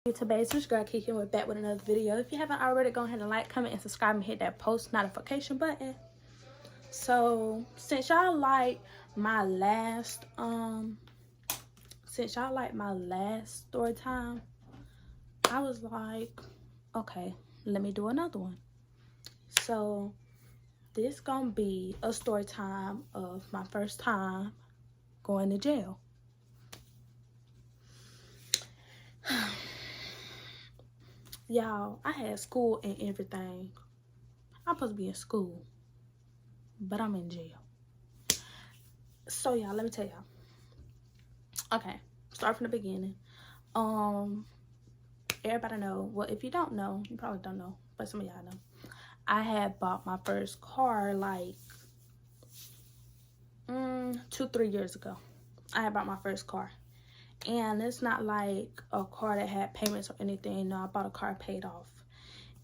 YouTube, it's your girl Keke, and we're back with another video. If you haven't already, go ahead and like, comment, and subscribe, and hit that post notification button. So since y'all like my last story time, I was like, okay, let me do another one. So this gonna be a story time of my first time going to jail. Y'all, I had school and everything. I'm supposed to be in school, but I'm in jail. So y'all, let me tell y'all. Okay, start from the beginning. Everybody know, well, if you don't know, you probably don't know, but some of y'all know, I had bought my first car like 2-3 years ago. I had bought my first car, and it's not like a car that had payments or anything. No, I bought a car paid off,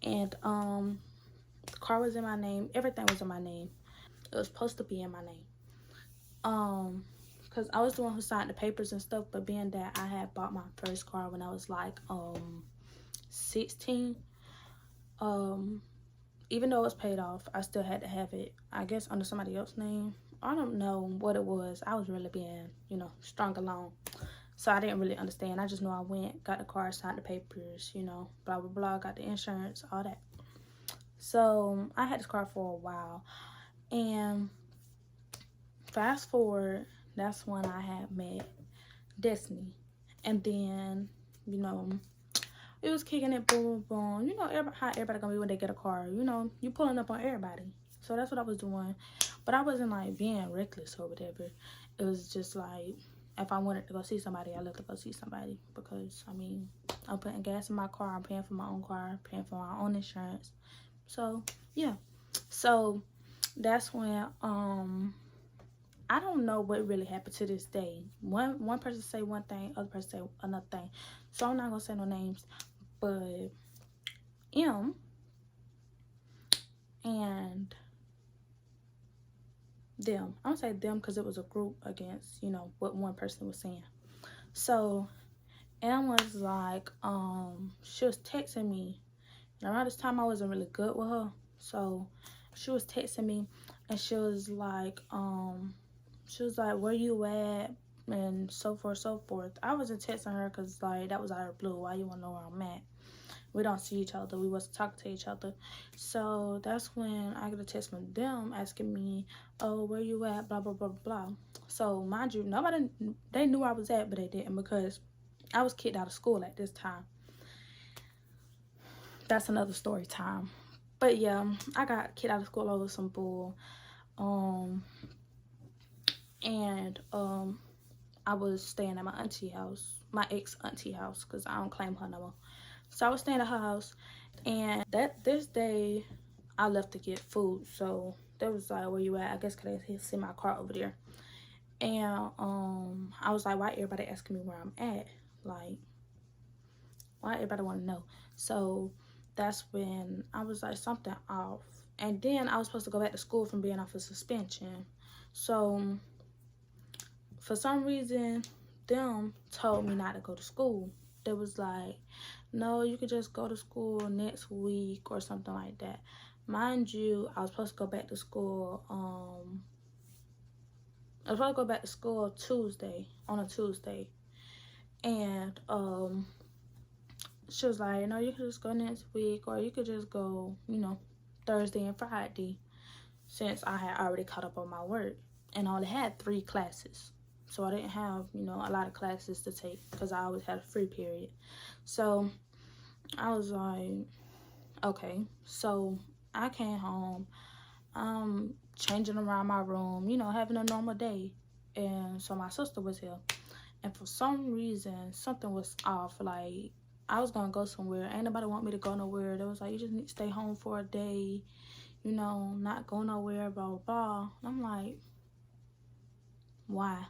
and the car was in my name. Everything was in my name. It was supposed to be in my name. Because I was the one who signed the papers and stuff, but being that I had bought my first car when I was like 16, even though it was paid off, I still had to have it, I guess, under somebody else's name. I don't know what it was. I was really being, strung along. So I didn't really understand. I just know I went, got the car, signed the papers, blah, blah, blah, got the insurance, all that. So I had this car for a while. And fast forward, that's when I had met Destiny. And then, it was kicking it, boom, boom. How everybody gonna be when they get a car. You pulling up on everybody. So that's what I was doing. But I wasn't like being reckless or whatever. It was just like, if I wanted to go see somebody, I left to go see somebody. Because, I'm putting gas in my car. I'm paying for my own car. Paying for my own insurance. So, yeah. So, that's when, I don't know what really happened to this day. One person say one thing, other person say another thing. So I'm not gonna say no names, but M and them. I'm gonna say them because it was a group against, what one person was saying. So M was like, she was texting me. And around this time I wasn't really good with her. So she was texting me and she was like, where you at? And so forth, so forth. I wasn't texting her because, like, that was out of the blue. Why you want to know where I'm at? We don't see each other. We wasn't talking to each other. So that's when I get a text from them asking me, oh, where you at? Blah, blah, blah, blah. So, mind you, they knew where I was at, but they didn't because I was kicked out of school at this time. That's another story time. But, yeah, I got kicked out of school over some bull. And I was staying at my auntie house, my ex-auntie house, because I don't claim her no more. So I was staying at her house, and this day I left to get food. So they was like, where you at? I guess because they see my car over there. And I was like, why everybody asking me where I'm at? Like, why everybody want to know? So that's when I was like, something off. And then I was supposed to go back to school from being off of suspension. So for some reason, them told me not to go to school. They was like, no, you could just go to school next week or something like that. Mind you, I was supposed to go back to school, Tuesday, on a Tuesday. And she was like, no, you could just go next week, or you could just go, Thursday and Friday, since I had already caught up on my work. And I only had 3 classes. So I didn't have, a lot of classes to take because I always had a free period. So I was like, okay. So I came home, changing around my room, having a normal day. And so my sister was here. And for some reason, something was off. Like, I was going to go somewhere. Ain't nobody want me to go nowhere. They was like, you just need to stay home for a day, not go nowhere, blah, blah, blah. And I'm like, why?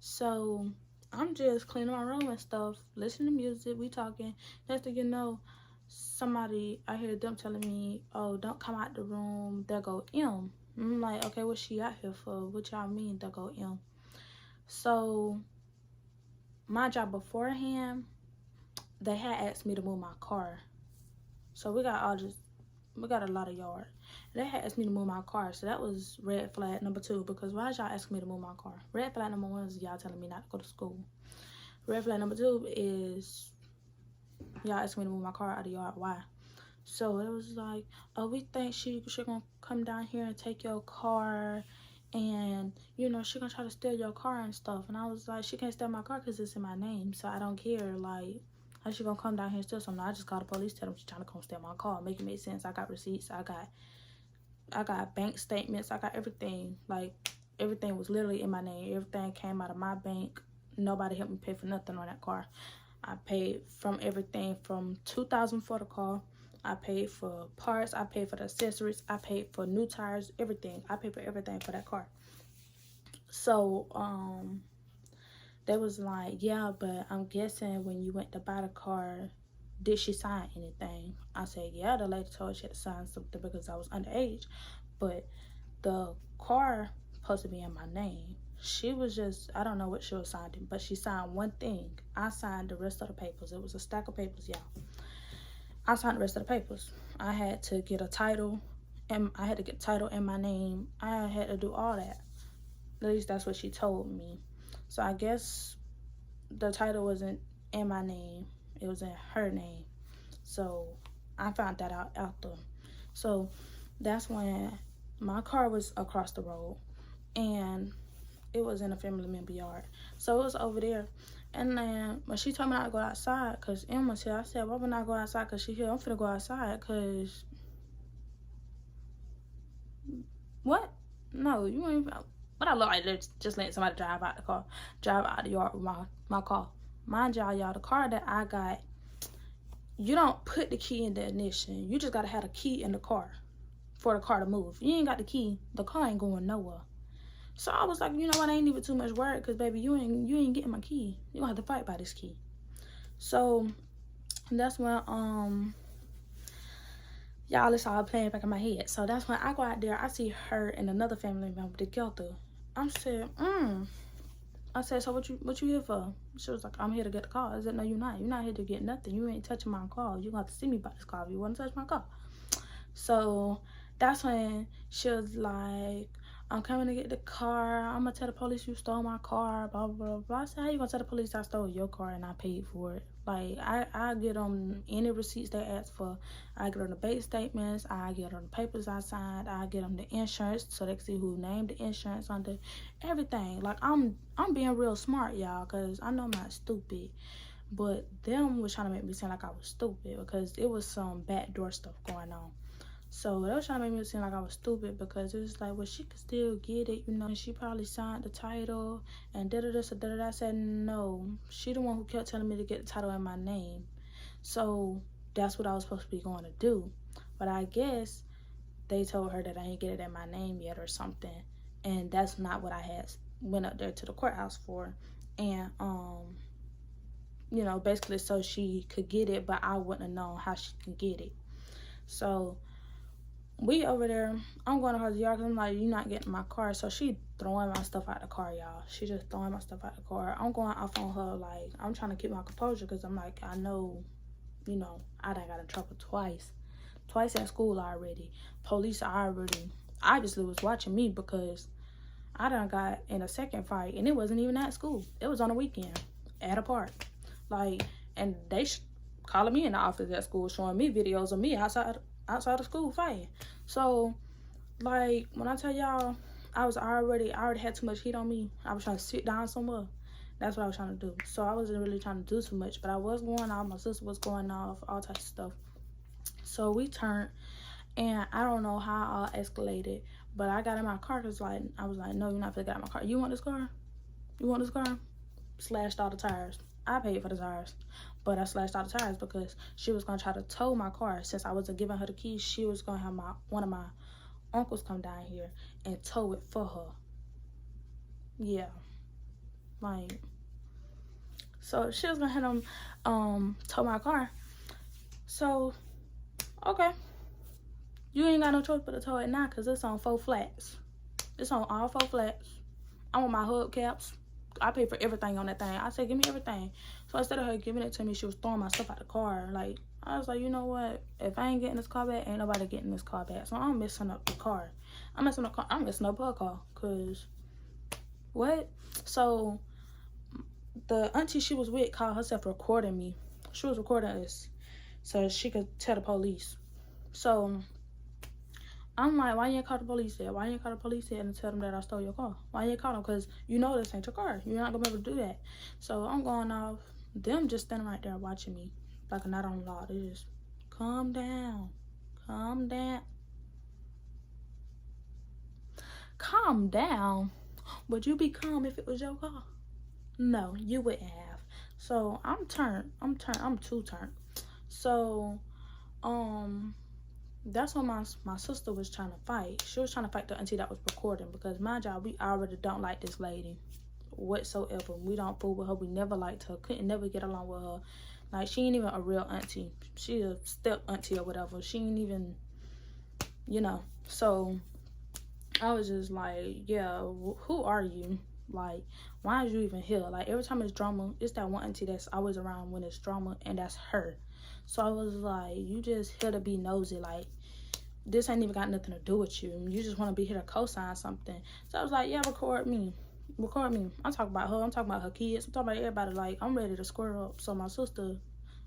So I'm just cleaning my room and stuff, listening to music, we talking. Next thing you know, I hear them telling me, oh, don't come out the room, there go M. I'm like, okay, what's she out here for? What y'all mean, there go M? So my job beforehand, they had asked me to move my car. So we got a lot of yard. They had asked me to move my car, so that was red flag number 2. Because why is y'all asking me to move my car? Red flag number 1 is y'all telling me not to go to school. Red flag number 2 is y'all asking me to move my car out of the yard. Why? So it was like, oh, we think she gonna come down here and take your car, and you know she gonna try to steal your car and stuff. And I was like, she can't steal my car because it's in my name, so I don't care. Like, how she gonna come down here and steal something? I just called the police, tell them she's trying to come steal my car. Make it make sense. I got receipts. I got bank statements. I got everything. Like, everything was literally in my name. Everything came out of my bank. Nobody helped me pay for nothing on that car. I paid from everything from $2,000 for the car. I paid for parts. I paid for the accessories. I paid for new tires. Everything. I paid for everything for that car. So they was like, yeah, but I'm guessing when you went to buy the car, did she sign anything? I said, yeah, the lady told she had to sign something because I was underage, but the car supposed to be in my name. She was just, I don't know what she was signing, but she signed one thing. I signed the rest of the papers. It was a stack of papers, y'all. I signed the rest of the papers. I had to get a title, and I had to get title in my name. I had to do all that. At least that's what she told me. So I guess the title wasn't in my name. It was in her name. So I found that out after. So that's when my car was across the road, and it was in a family member yard. So it was over there. And then when she told me not to go outside, because Emma's here, I said, why would I go outside? Because she here. I'm finna go outside because... What? No, you ain't... But I look like just letting somebody drive out the yard with my car. Mind y'all, the car that I got, you don't put the key in the ignition. You just got to have a key in the car for the car to move. You ain't got the key, the car ain't going nowhere. So I was like, you know what, I ain't even too much work, because baby, you ain't getting my key. You gonna have to fight by this key. So that's when y'all, it's all playing back in my head. So that's when I go out there, I see her and another family member together. I said, I said, so what you here for? She was like, I'm here to get the car. I said, no, you're not. You're not here to get nothing. You ain't touching my car. You gonna have to see me about this car if you want to touch my car. So that's when she was like, I'm coming to get the car. I'm gonna tell the police you stole my car, blah, blah, blah, blah. I said, how you gonna tell the police I stole your car and I paid for it? Like, I get them any receipts they ask for. I get them the bank statements. I get them the papers I signed. I get them the insurance so they can see who named the insurance under everything. Like, I'm being real smart, y'all, because I know I'm not stupid. But them was trying to make me seem like I was stupid because it was some backdoor stuff going on. So they was trying to make me seem like I was stupid because it was like, well, she could still get it, you know, and she probably signed the title and da-da-da, so da-da-da. I said, no, she the one who kept telling me to get the title in my name. So that's what I was supposed to be going to do. But I guess they told her that I ain't get it in my name yet or something. And that's not what I had went up there to the courthouse for. And, you know, basically so she could get it, but I wouldn't have known how she could get it. So we over there, I'm going to her yard because I'm like, you're not getting my car. So she throwing my stuff out the car, y'all. She just throwing my stuff out the car. I'm going off on her, like, I'm trying to keep my composure because I'm like, I know, you know, I done got in trouble twice at school already. Police already obviously was watching me because I done got in a second fight, and it wasn't even at school. It was on a weekend at a park. Like, and they calling me in the office at school, showing me videos of me outside of school fighting. So, like, when I tell y'all, I already had too much heat on me. I was trying to sit down somewhere. That's what I was trying to do. So I wasn't really trying to do too much, but I was going off. My sister was going off, all types of stuff. So we turned, and I don't know how all escalated, but I got in my car because, like, I was like, no, you're not gonna get out of my car. You want this car? You want this car? Slashed all the tires. I paid for the tires, but I slashed all the tires because she was gonna try to tow my car. Since I wasn't giving her the keys, she was gonna have one of my uncles come down here and tow it for her. Yeah, like, so she was gonna have them tow my car. So, okay, you ain't got no choice but to tow it now because it's on 4 flats. It's on all 4 flats. I want my hubcaps. I paid for everything on that thing. I said, give me everything. So instead of her giving it to me, she was throwing my stuff out the car. Like, I was like, you know what? If I ain't getting this car back, ain't nobody getting this car back. So I'm messing up the car. I'm messing up her car. Cause what? So the auntie she was with called herself recording me. She was recording us so she could tell the police. So I'm like, why you ain't call the police yet? Why you ain't call the police yet and tell them that I stole your car? Why you ain't call them? Because you know this ain't your car. You're not going to be able to do that. So I'm going off. Them just standing right there watching me like a not on law. They just, calm down. Calm down. Calm down? Would you be calm if it was your car? No, you wouldn't have. So I'm too turned. So, that's when my sister was trying to fight. She was trying to fight the auntie that was recording because my job, we already don't like this lady whatsoever. We don't fool with her. We never liked her. Couldn't never get along with her. Like, she ain't even a real auntie. She a step auntie or whatever. She ain't even, you know. So I was just like, yeah, who are you? Like, why are you even here? Like, every time it's drama, it's that one auntie that's always around when it's drama, and that's her. So I was like, you just here to be nosy. Like, this ain't even got nothing to do with you. You just want to be here to co-sign something. So I was like, yeah, record me. Record me. I'm talking about her. I'm talking about her kids. I'm talking about everybody. Like, I'm ready to square up. So my sister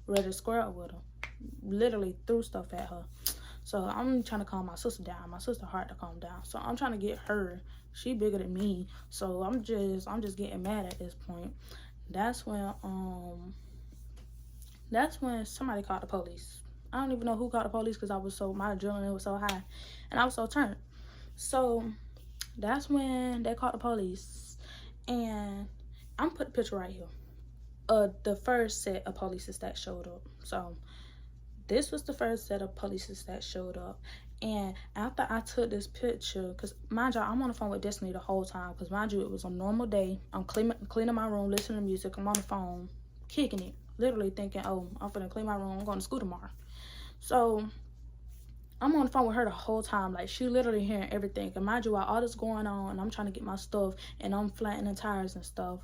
ready to square up with her. Literally threw stuff at her. So I'm trying to calm my sister down. My sister hard to calm down. So I'm trying to get her. She bigger than me. So I'm just getting mad at this point. That's when somebody called the police. I don't even know who called the police because my adrenaline was so high and I was so turned. So that's when they called the police, and I'm put the picture right here of the first set of police that showed up. So this was the first set of police that showed up. And after I took this picture, because mind you, I'm on the phone with Destiny the whole time, because mind you, it was a normal day. I'm cleaning my room, listening to music. I'm on the phone, kicking it, literally thinking, oh, I'm finna clean my room. I'm going to school tomorrow. So I'm on the phone with her the whole time. Like, she literally hearing everything. And mind you, while all this going on, and I'm trying to get my stuff, and I'm flattening tires and stuff,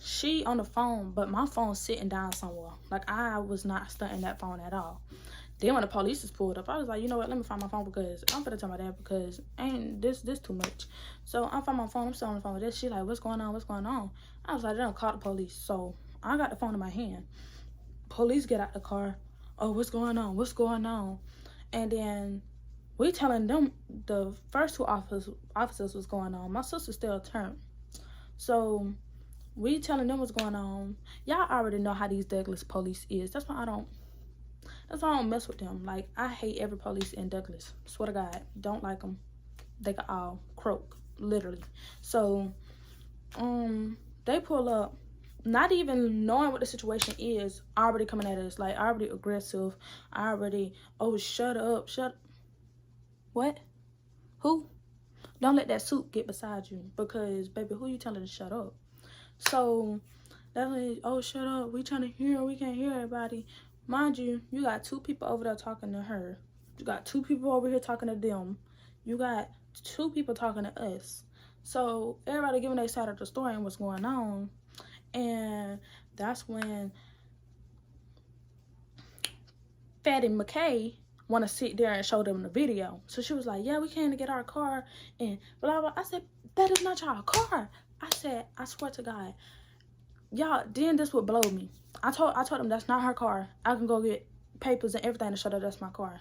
she on the phone, but my phone's sitting down somewhere. Like, I was not stunting that phone at all. Then when the police is pulled up, I was like, you know what, let me find my phone, because I'm gonna tell my dad, because ain't this too much. So I find my phone. I'm still on the phone with this. She like, what's going on? I was like, they don't call the police. So I got the phone in my hand. Police get out the car. Oh, what's going on? And then we telling them the first two officers was going on. My sister still turned. So we telling them what's going on. Y'all already know how these Douglas police is. That's why I don't mess with them. Like, I hate every police in Douglas. Swear to God, don't like them. They can all croak, literally. So they pull up, not even knowing what the situation is, already coming at us, like, already aggressive, already, oh, shut up. What? Who? Don't let that suit get beside you, because, baby, who you telling to shut up? So that's like, oh, shut up, we trying to hear, we can't hear everybody. Mind you, you got two people over there talking to her. You got two people over here talking to them. You got two people talking to us. So everybody giving their side of the story and what's going on. And that's when Fatty McKay want to sit there and show them the video. So she was like, yeah, we came to get our car and blah, blah. I said, that is not your car. I said, I swear to God. Y'all, then this would blow me. I told them that's not her car. I can go get papers and everything to show that that's my car.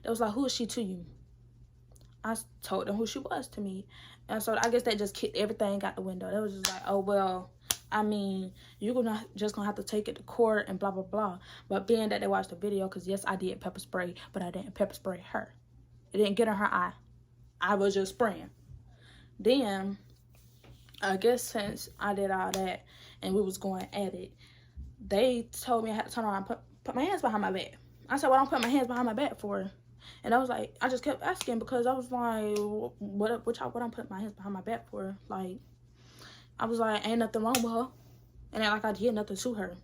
They was like, who is she to you? I told them who she was to me. And so I guess that just kicked everything out the window. They was just like, oh, well, I mean, you're just gonna have to take it to court and blah, blah, blah. But being that they watched the video, because yes, I did pepper spray, but I didn't pepper spray her. It didn't get in her eye. I was just spraying. Then, I guess since I did all that and we was going at it, they told me I had to turn around and put my hands behind my back. I said, well, I don't put my hands behind my back for. And I was like, I just kept asking, because I was like, what I'm putting my hands behind my back for? Like, I was like, ain't nothing wrong with her. And ain't like I did nothing to her.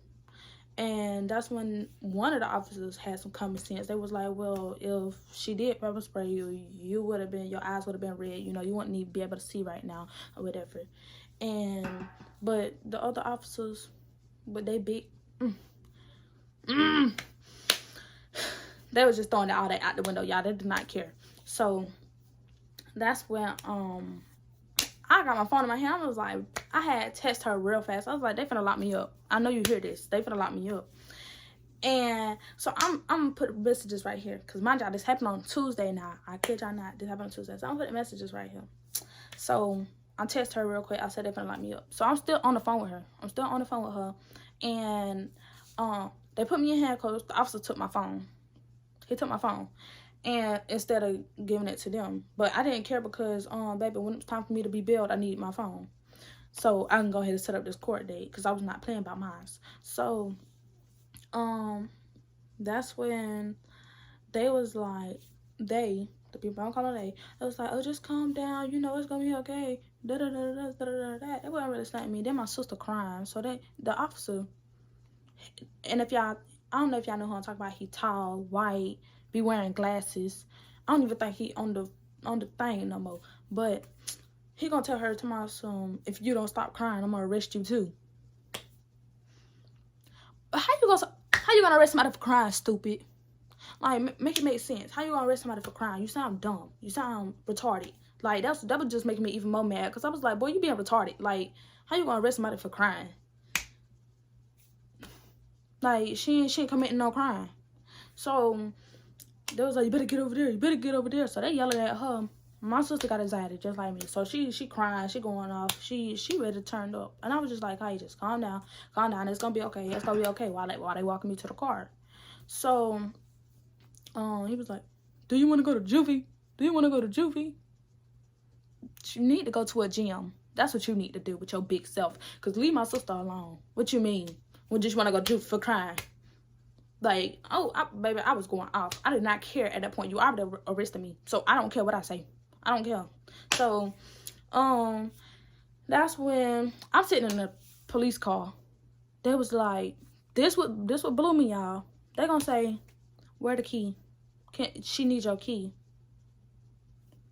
And that's when one of the officers had some common sense. They was like, well, if she did pepper spray you, you would have been, your eyes would have been red. You know, you wouldn't even be able to see right now or whatever. And, but the other officers, but they big, they was just throwing all that out the window, y'all. They did not care. So that's when, I got my phone in my hand. I was like, I had text her real fast. I was like, they finna lock me up. I know you hear this. They finna lock me up. And so I'm gonna put messages right here. Because mind y'all, this happened on Tuesday now. I kid y'all not. This happened on Tuesday. So I'm gonna put messages right here. So I text her real quick. I said they finna lock me up. So I'm still on the phone with her. And they put me in handcuffs. The officer took my phone. He took my phone. And instead of giving it to them. But I didn't care because, baby, when it was time for me to be bailed, I needed my phone. So I can go ahead and set up this court date because I was not playing by mine. So, that's when they was like, the people I'm calling they was like, oh, just calm down. You know, it's going to be okay. Da-da-da-da-da-da-da-da. They wasn't really slapping me. Then my sister crying. So the officer, and if y'all, I don't know if y'all know who I'm talking about. He tall, white, be wearing glasses. I don't even think he on the thing no more. But he gonna tell her tomorrow, if you don't stop crying, I'm gonna arrest you too. But how you gonna arrest somebody for crying, stupid? Like, make it make sense. How you gonna arrest somebody for crying? You sound dumb. You sound retarded. Like, that was just making me even more mad. Because I was like, boy, you being retarded. Like, how you gonna arrest somebody for crying? Like, she ain't committing no crime. So they was like, you better get over there. You better get over there. So they yelling at her. My sister got anxiety just like me. So she crying. She going off. She ready to turn up. And I was just like, hey, just calm down. Calm down. It's going to be okay. It's going to be okay while they walking me to the car. So he was like, do you want to go to juvie? Do you want to go to juvie? You need to go to a gym. That's what you need to do with your big self. Because leave my sister alone. What you mean? We just want to go juvie for crying. Like, baby, I was going off. I did not care at that point. You already arrested me. So I don't care what I say. I don't care. So, that's when I'm sitting in the police car. They was like, this what blew me, y'all. They gonna say, where the key? She needs your key.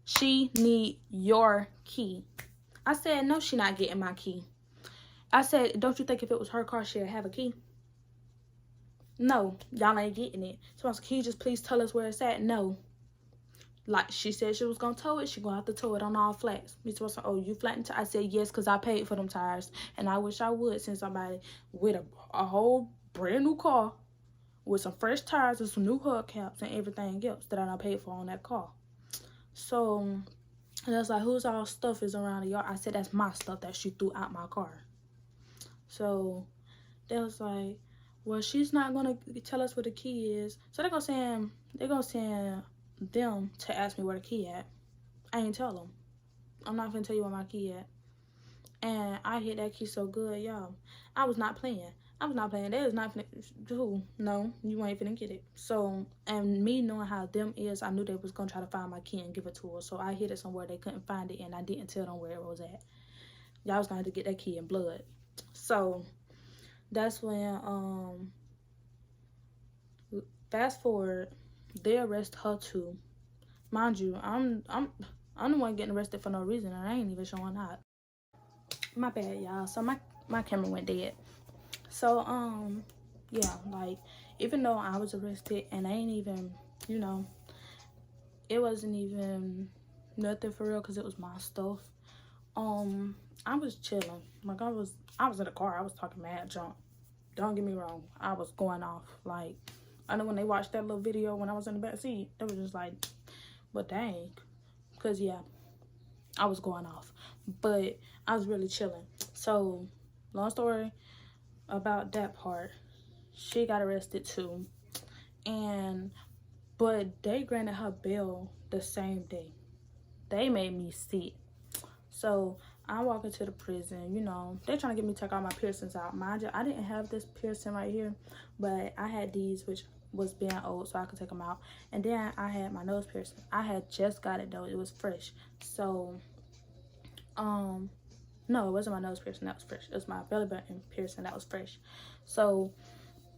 She need your key. I said, no, she not getting my key. I said, don't you think if it was her car, she'd have a key? No, y'all ain't getting it. So I was like, can you just please tell us where it's at? No. Like, she said she was going to tow it. She going to have to tow it on all flats. Mr. Wilson, oh, you flattened tires? I said, yes, because I paid for them tires. And I wish I would send somebody with a whole brand new car with some fresh tires and some new hubcaps and everything else that I done paid for on that car. So, and that's like, whose all stuff is around the yard? I said, that's my stuff that she threw out my car. So, they was like, well, she's not going to tell us where the key is. So they're going to send them to ask me where the key at. I ain't tell them. I'm not going to tell you where my key at. And I hit that key so good, y'all. I was not playing. They was not finna, no, you ain't finna get it. So, and me knowing how them is, I knew they was going to try to find my key and give it to her. So I hid it somewhere they couldn't find it, and I didn't tell them where it was at. Y'all was going to have to get that key in blood. So that's when, fast forward, they arrest her too. Mind you, I'm the one getting arrested for no reason, and I ain't even showing out. My bad, y'all. So my camera went dead. So yeah, like, even though I was arrested and I ain't even, you know, it wasn't even nothing for real because it was my stuff. I was chilling. Like, I was in the car. I was talking mad junk. Don't get me wrong. I was going off. Like, I know when they watched that little video when I was in the back seat, they was just like, but dang. Because, yeah, I was going off. But I was really chilling. So, long story about that part. She got arrested too. But they granted her bail the same day. They made me sit. So, I walk into the prison, you know, they trying to get me to take all my piercings out. Mind you, I didn't have this piercing right here, but I had these, which was being old, so I could take them out. And then I had my nose piercing. I had just got it, though. It was fresh. So, no, it wasn't my nose piercing. That was fresh. It was my belly button piercing. That was fresh. So,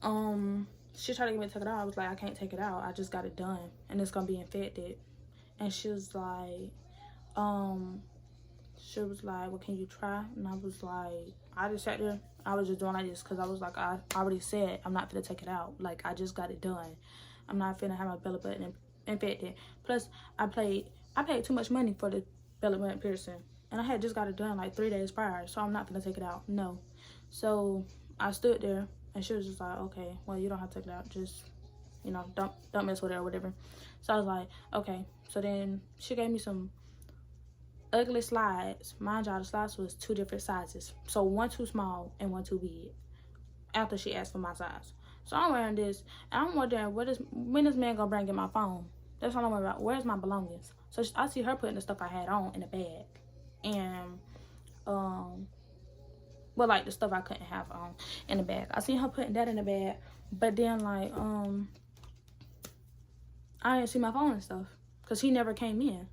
she tried to get me to take it out. I was like, I can't take it out. I just got it done, and it's gonna be infected. And she was like, well, can you try? And I was like, I just sat there. I was just doing like this because I was like, I already said I'm not finna take it out. Like, I just got it done. I'm not finna have my belly button infected. Plus, I paid too much money for the belly button piercing, and I had just got it done like 3 days prior. So I'm not finna take it out. No. So I stood there, and she was just like, okay, well, you don't have to take it out. Just, you know, don't mess with it or whatever. So I was like, okay. So then she gave me some ugly slides. Mind y'all, the slides was 2 different sizes. So 1 too small and 1 too big. After she asked for my size. So I'm wearing this, and I'm wondering, when this man gonna bring in my phone? That's all I'm worried about. Where's my belongings? So I see her putting the stuff I had on in a bag. And, well, like the stuff I couldn't have on in the bag. I seen her putting that in the bag, but then, like, I didn't see my phone and stuff, because he never came in.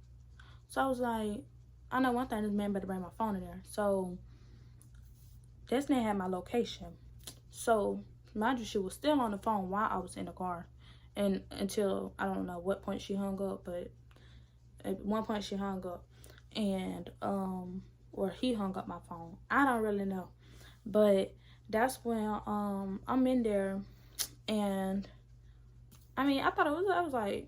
So I was like, I know one thing, this man better bring my phone in there. So this man had my location. So mind you, she was still on the phone while I was in the car, and until I don't know what point she hung up, but at one point she hung up, and or he hung up my phone. I don't really know, but that's when I'm in there, and I mean, I was like,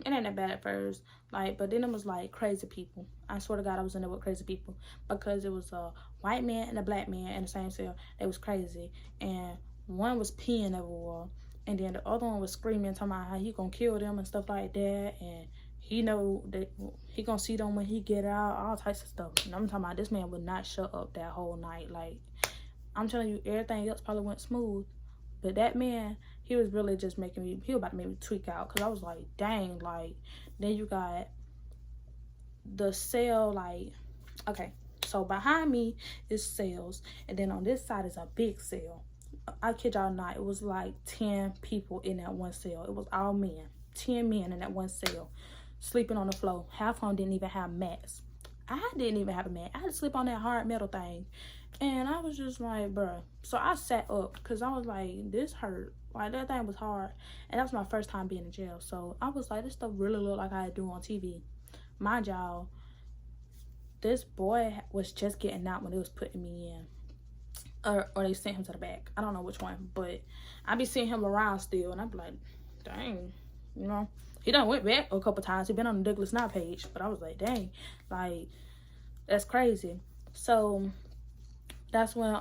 it ain't that bad at first, like, but then it was like crazy people. I swear to God, I was in there with crazy people, because it was a white man and a black man in the same cell. They was crazy, and one was peeing everywhere, and then the other one was screaming, talking about how he gonna kill them and stuff like that, and he know that he gonna see them when he get out, all types of stuff. And I'm talking about, this man would not shut up that whole night. Like, I'm telling you, everything else probably went smooth, but that man, he was really just making me, he was about to make me tweak out, because I was like, dang. Like, then you got the cell, like, okay, so behind me is cells, and then on this side is a big cell. I kid y'all not, it was like 10 people in that one cell. It was all men, 10 men in that one cell, sleeping on the floor. Half of them didn't even have mats. I didn't even have a mat. I had to sleep on that hard metal thing. And I was just like, bruh. So I sat up, because I was like, this hurt. Like, that thing was hard. And that was my first time being in jail. So I was like, this stuff really looked like I do on TV. Mind y'all, this boy was just getting out when they was putting me in. Or they sent him to the back. I don't know which one. But I be seeing him around still. And I be like, dang. You know? He done went back a couple times. He been on the Douglas Now page. But I was like, dang. Like, that's crazy. So that's when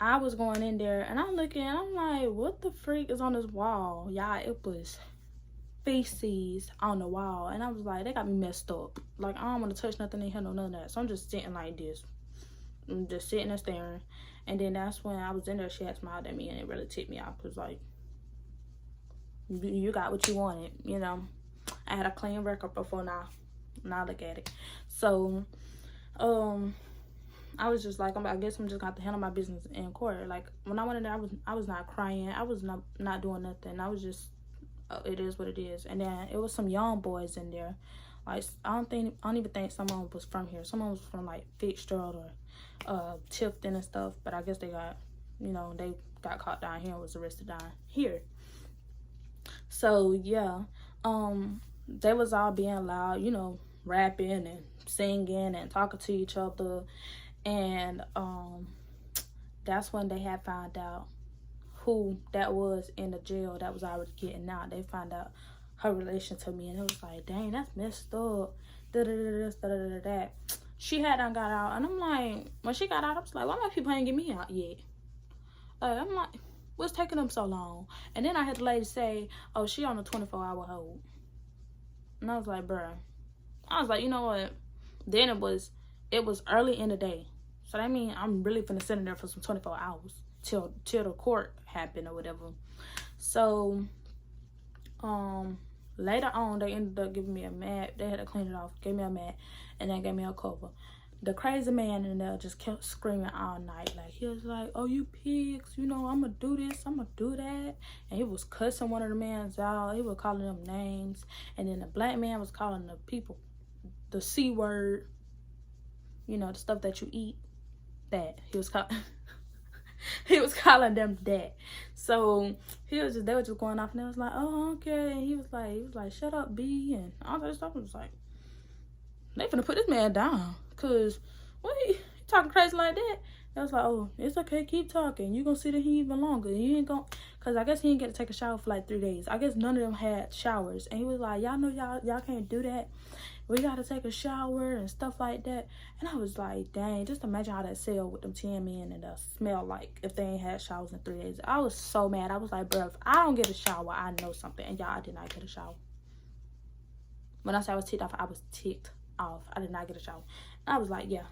I was going in there, and I'm looking, and I'm like, what the freak is on this wall? Y'all, it was feces on the wall. And I was like, they got me messed up. Like, I don't want to touch nothing in here, no none of that. So I'm just sitting like this. I'm just sitting and staring. And then that's when I was in there, she had smiled at me, and it really tipped me off. Because, like, you got what you wanted, you know. I had a clean record before now. Now look at it. So, I was just like, I guess I'm just going to handle my business in court. Like, when I went in there, I was not crying. I was not doing nothing. I was just, it is what it is. And then it was some young boys in there. Like, I don't even think someone was from here. Someone was from, like, Fitzgerald or Tifton and stuff. But I guess they got, you know, they got caught down here and was arrested down here. So, yeah. They was all being loud, you know, rapping and singing and talking to each other. And that's when they had found out who that was in the jail that was already getting out. They found out her relation to me, and it was like, dang, that's messed up. That. She had done got out, and I'm like, when she got out, I was like, why my people ain't get me out yet? I'm like, what's taking them so long? And then I had the lady say, oh, she on a 24-hour hold. And I was like, bruh. I was like, you know what? Then it was early in the day. So that means I'm really finna sit in there for some 24 hours till the court happened or whatever. So later on, they ended up giving me a mat. They had to clean it off, gave me a mat, and then gave me a cover. The crazy man in there just kept screaming all night. Like, he was like, oh, you pigs, you know, I'm gonna do this, I'm gonna do that. And he was cussing one of the mans out. He was calling them names. And then the black man was calling the people the C word. You know, the stuff that you eat. That he was calling. He was calling them that. So they were just going off, and they was like, oh, okay. And he was like, shut up, B, and all that stuff. I was like, they finna put this man down, cause what he talking crazy like that? I was like, oh, it's okay, keep talking. You gonna sit in here even longer. You ain't gonna, cause I guess he didn't get to take a shower for like 3 days. I guess none of them had showers, and he was like, y'all know y'all can't do that. We gotta take a shower and stuff like that. And I was like, dang, just imagine how that cell with them 10 men and the smell like if they ain't had showers in 3 days. I was so mad. I was like, bro, if I don't get a shower, I know something. And y'all did not get a shower. When I said I was ticked off, I was ticked off. I did not get a shower. And I was like, yeah,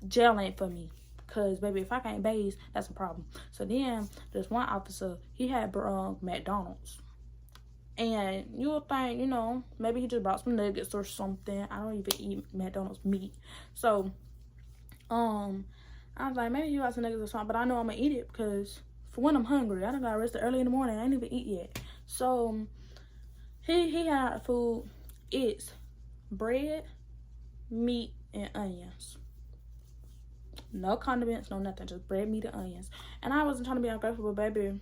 jail ain't for me. Because, baby, if I can't bathe, that's a problem. So then, there's one officer, he had McDonald's. And you'll think, you know, maybe he just brought some nuggets or something. I don't even eat McDonald's meat. So, I was like, maybe he brought some nuggets or something. But I know I'm going to eat it because for when I'm hungry, I done got arrested early in the morning. I ain't even eat yet. So, he had food. It's bread, meat, and onions. No condiments, no nothing, just bread, meat, and onions. And I wasn't trying to be ungrateful, but baby,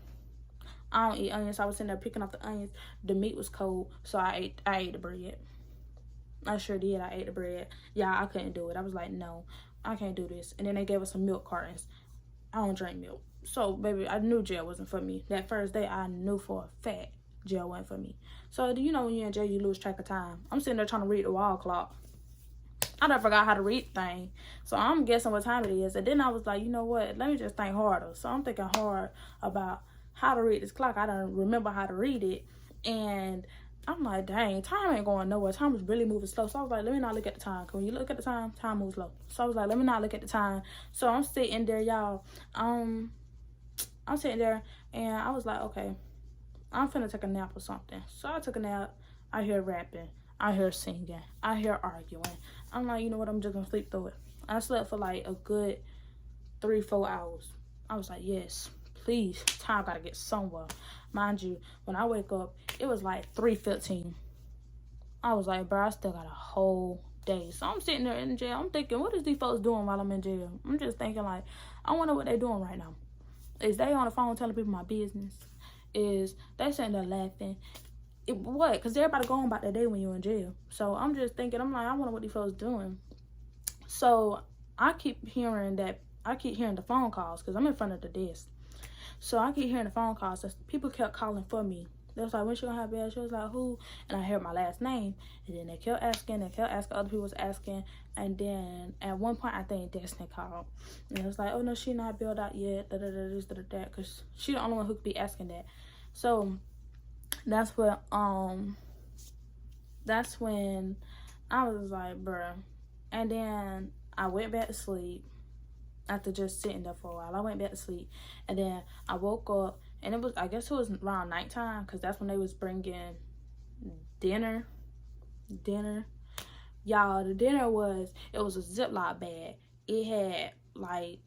I don't eat onions. So I was sitting there picking off the onions. The meat was cold, so I ate the bread. I sure did. I ate the bread. Yeah, I couldn't do it. I was like, no, I can't do this. And then they gave us some milk cartons. I don't drink milk. So, baby, I knew jail wasn't for me. That first day, I knew for a fact jail wasn't for me. So, do you know when you're in jail, you lose track of time? I'm sitting there trying to read the wall clock. I done forgot how to read the thing. So I'm guessing what time it is. And then I was like, you know what? Let me just think harder. So I'm thinking hard about how to read this clock. I don't remember how to read it. And I'm like, dang, time ain't going nowhere. Time was really moving slow. So I was like, let me not look at the time. Because when you look at the time, time moves slow. So I was like, let me not look at the time. So I'm sitting there, y'all. I'm sitting there. And I was like, okay, I'm finna take a nap or something. So I took a nap. I hear rapping. I hear singing. I hear arguing. I'm like, you know what? I'm just gonna sleep through it. I slept for like a good 3-4 hours. I was like, yes, please. Time gotta get somewhere. Mind you, when I wake up, it was like 3:15. I was like, bro, I still got a whole day. So I'm sitting there in jail. I'm thinking, what is these folks doing while I'm in jail? I'm just thinking like, I wonder what they're doing right now. Is they on the phone telling people my business? Is they sitting there laughing? What? Because everybody going about their day when you're in jail. So I'm just thinking, I'm like, I wonder what these folks doing. So I keep hearing the phone calls because I'm in front of the desk. So I keep hearing the phone calls. People kept calling for me. They was like, when she gonna have bail? She was like, who? And I heard my last name. And then they kept asking. Other people was asking. And then at one point, I think Destiny called. And it was like, oh, no, she not bailed out yet. Because she the only one who could be asking that. So that's when I was like, bruh. And then I went back to sleep after just sitting there for a while. I went back to sleep. And then I woke up. And I guess it was around nighttime. Because that's when they was bringing dinner. Y'all, the dinner was a Ziploc bag. It had, like,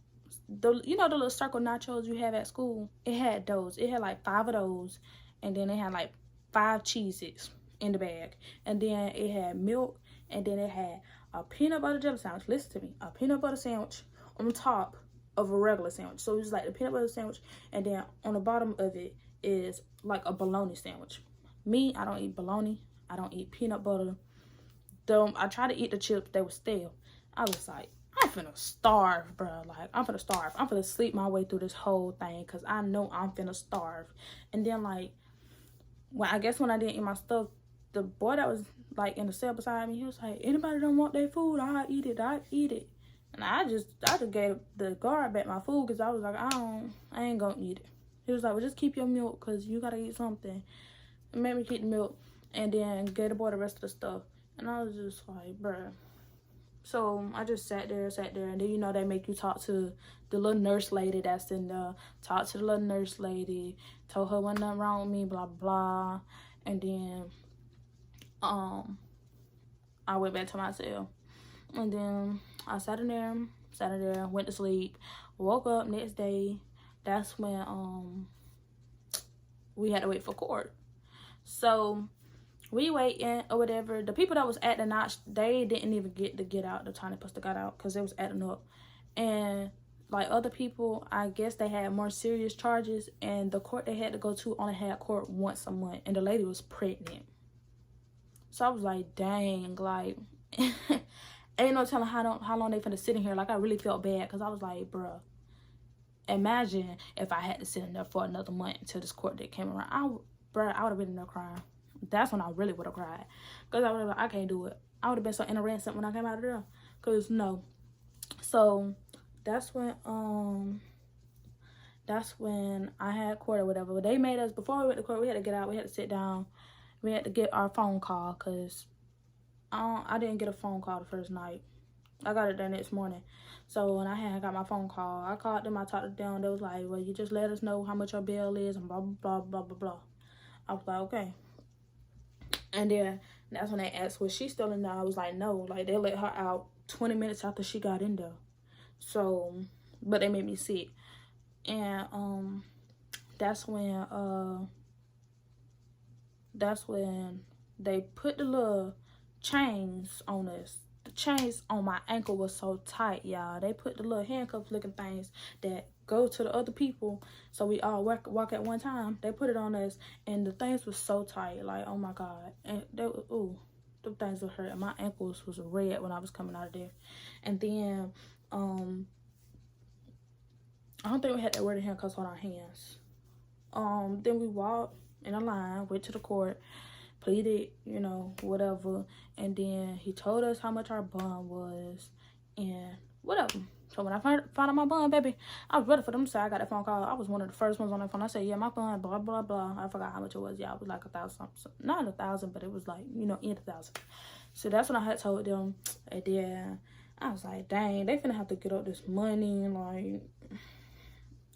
the little circle nachos you have at school? It had those. It had, like, 5 of those. And then it had, like, 5 Cheez-Its in the bag. And then it had milk. And then it had a peanut butter jelly sandwich. Listen to me. A peanut butter sandwich on top of a regular sandwich. So it's like the peanut butter sandwich. And then on the bottom of it is like a bologna sandwich. Me, I don't eat bologna. I don't eat peanut butter. Though I tried to eat the chips. They were stale. I was like, I'm finna starve, bro. Like, I'm finna starve. I'm finna sleep my way through this whole thing. Because I know I'm finna starve. And then, like, I guess when I didn't eat my stuff, the boy that was, like, in the cell beside me, he was like, anybody don't want their food, I'll eat it. And I just gave the guard back my food because I was like, I ain't gonna eat it. He was like, well, just keep your milk because you gotta eat something. And made me keep the milk and then gave the boy the rest of the stuff. And I was just like, bruh. So I just sat there. And then, they make you talk to the little nurse lady that's in there. Talk to the little nurse lady. Told her wasn't nothing wrong with me, blah, blah. And then I went back to my cell. And then I sat in there, went to sleep. Woke up next day. That's when we had to wait for court. So we waiting or whatever. The people that was at the notch, they didn't even get out the time they supposed to got out because they was acting up. And like other people, I guess they had more serious charges, and the court they had to go to only had court once a month, and the lady was pregnant. So I was like, dang, like, ain't no telling how long they finna sit in here. Like, I really felt bad, because I was like, bruh, imagine if I had to sit in there for another month until this court date came around. I would have been in there crying. That's when I really would have cried, because I would have like, I can't do it. I would have been so innocent when I came out of there, because no. So that's when I had court or whatever. But they made us, before we went to court, we had to get out, we had to sit down, we had to get our phone call, because I didn't get a phone call the first night. I got it the next morning. So when I got my phone call, I called them, I talked to them. They was like, well, you just let us know how much your bill is and blah, blah, blah, blah, blah. I was like, okay. And then that's when they asked, was she still in there? I was like, no. Like, they let her out 20 minutes after she got in there. So, but they made me sit. And that's when they put the little chains on us. The chains on my ankle was so tight, y'all. They put the little handcuff looking things that go to the other people, so we all walk at one time. They put it on us, and the things was so tight, like, oh my god. And they was, ooh, the things were hurt. My ankles was red when I was coming out of there. And then I don't think we had to wear the handcuffs on our hands. Then we walked in a line, went to the court, pleaded, you know, whatever. And then he told us how much our bond was and whatever. So when I found out my bond, baby, I was ready for them to say I got that phone call. I was one of the first ones on that phone. I said, yeah, my bond, blah, blah, blah. I forgot how much it was. Yeah, it was like 1,000 something. Not 1,000, but it was like, you know, in 1,000. So that's when I had told them. And then I was like, dang, they finna have to get up this money, like,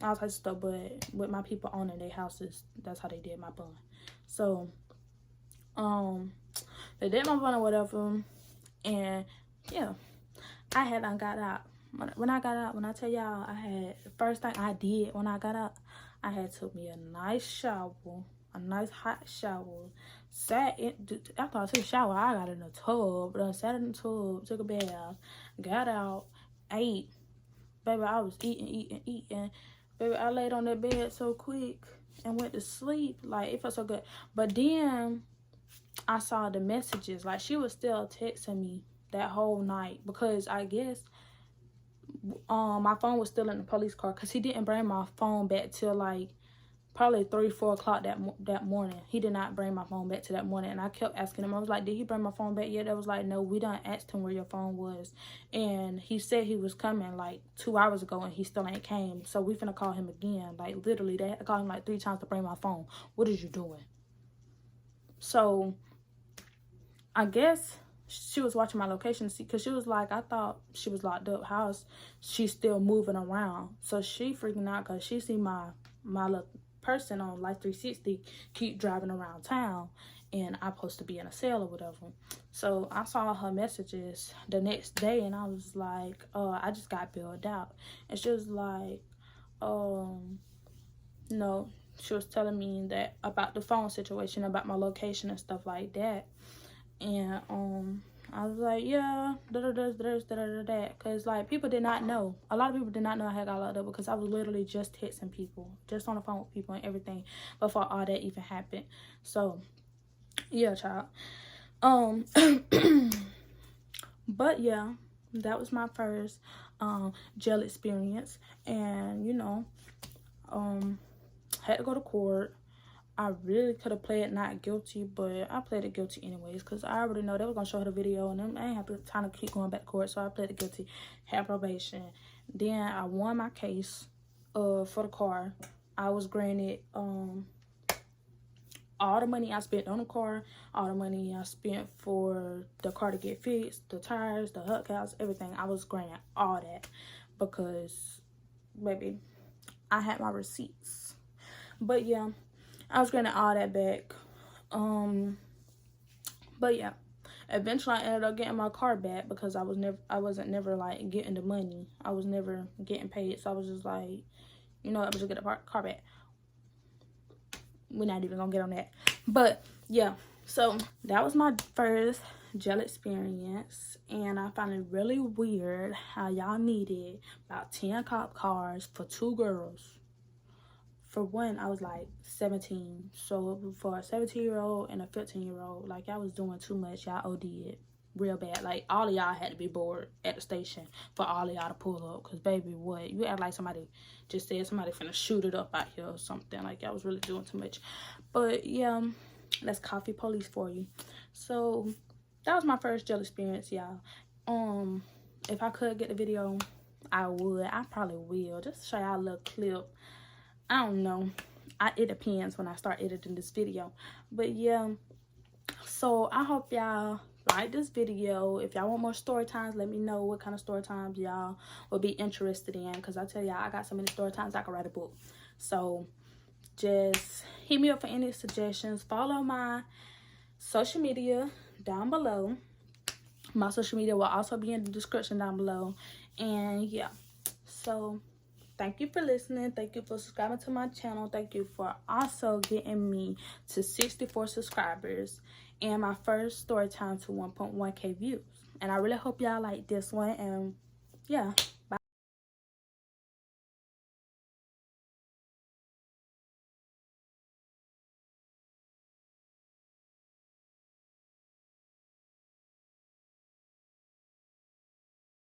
all types of stuff. But with my people owning their houses, that's how they did my bond. So they did my bond or whatever, and yeah, I had done got out. When I got out, when I tell y'all, the first thing I did when I got out, I had took me a nice shower, a nice hot shower, sat in, after I took a shower, I got in the tub, sat in the tub, took a bath, got out, ate, baby, I was eating, baby, I laid on that bed so quick and went to sleep, like, it felt so good. But then I saw the messages, like, she was still texting me that whole night, because I guess my phone was still in the police car, because he didn't bring my phone back till like probably 3-4 o'clock that morning. He did not bring my phone back to that morning, and I kept asking him. I was like, did he bring my phone back yet? They was like, no, we done asked him where your phone was, and he said he was coming like 2 hours ago, and he still ain't came. So we finna call him again. Like, literally, they had to call him like 3 times to bring my phone. What is you doing? So I guess she was watching my location, because she was like, I thought she was locked up. How's she still moving around? So she freaking out, because she see my little person on Life 360 keep driving around town, and I'm supposed to be in a cell or whatever. So I saw her messages the next day, and I was like, I just got bailed out. And she was like, no, she was telling me that about the phone situation, about my location and stuff like that. And I was like, yeah, because like people did not know. A lot of people did not know I had got locked up, because I was literally just texting people, just on the phone with people and everything before all that even happened. So yeah, child. But yeah, that was my first jail experience, and you know, had to go to court. I really could have played not guilty, but I played it guilty anyways, because I already know they were going to show her the video, and I ain't have the time to keep going back to court, so I played it guilty, had probation. Then I won my case for the car. I was granted all the money I spent on the car, all the money I spent for the car to get fixed, the tires, the hubcaps, everything. I was granted all that, because, baby, I had my receipts. But yeah, I was granted all that back. But yeah, eventually I ended up getting my car back, because I wasn't never like getting the money. I was never getting paid. So I was just like, you know, I was just get the car back. We're not even gonna get on that. But yeah, so that was my first jail experience, and I found it really weird how y'all needed about 10 cop cars for 2 girls. For one, I was like 17, so for a 17-year-old and a 15-year-old, like, y'all was doing too much. Y'all OD'd real bad. Like, all of y'all had to be bored at the station for all of y'all to pull up, because baby, what, you act like somebody just said somebody finna shoot it up out here or something. Like, y'all was really doing too much. But yeah, that's coffee police for you. So that was my first jail experience, y'all. If I could get the video, I would. I probably will, just to show y'all a little clip. I don't know, it depends when I start editing this video. But yeah, so I hope y'all like this video. If y'all want more story times, let me know what kind of story times y'all will be interested in, because I tell y'all, I got so many story times I could write a book. So just hit me up for any suggestions. Follow my social media down below. My social media will also be in the description down below. And yeah, so thank you for listening. Thank you for subscribing to my channel. Thank you for also getting me to 64 subscribers and my first story time to 1.1K views. And I really hope y'all like this one. And yeah.